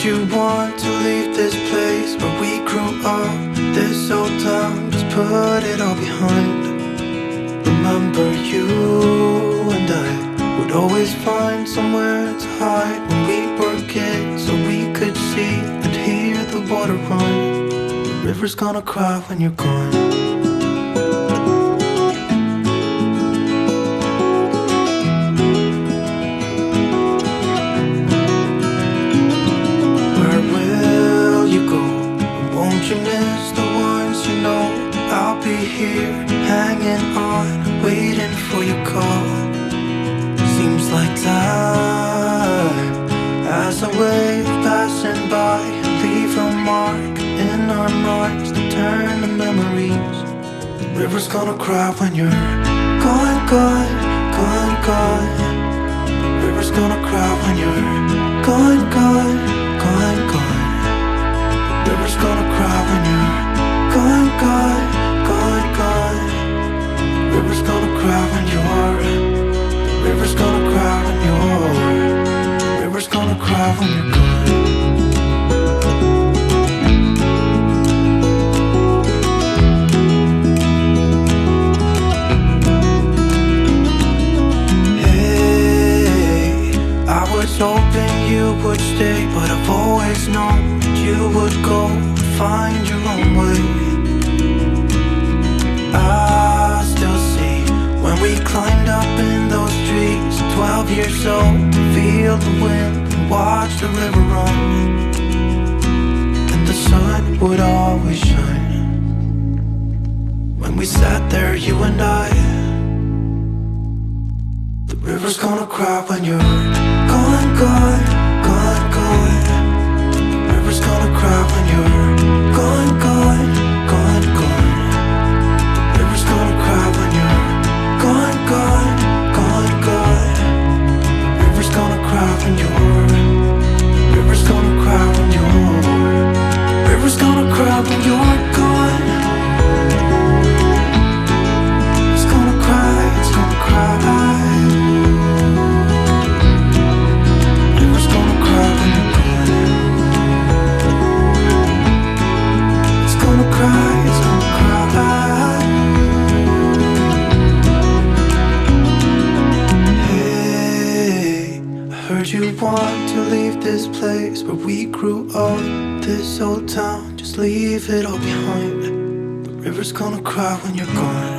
you want to leave this place where we grew up, this old town, just put it all behind. Remember you and I would always find somewhere to hide when we were kids, so we could see and hear the water run. The river's gonna cry when you're gone. You miss the ones you know. I'll be here, hanging on, waiting for your call. Seems like time as a wave passing by, leave a mark in our minds that turn to memories. The river's gonna cry when you're gone, gone, gone, gone. The river's gonna cry when you're gone, gone, gone, gone. The river's gonna cry when you're gone, gone, gone, gone. The river's gonna cry when you're. The river's gonna cry when you're. The river's gonna cry when you're gone. Hey, I was hoping you would stay, but I've always known you would go find your own way. I still see when we climbed up in those trees, 12 years old, to feel the wind and watch the river run. And the sun would always shine when we sat there, you and I. The river's gonna cry when you're gone, gone, gone, gone. The river's gonna cry when you're gone, gone, gone, gone. The river's gonna cry when you're gone, gone, gone, gone. The river's gonna cry when you're. The river's gonna cry when you're. The river's gonna cry when you're gone. It's gonna cry, it's gonna cry. The river's gonna cry when you're gone. It's gonna cry, it's gonna cry. Hey, I heard you want to leave this place where we grew up, this old town, just leave it all behind. The river's gonna cry when you're gone.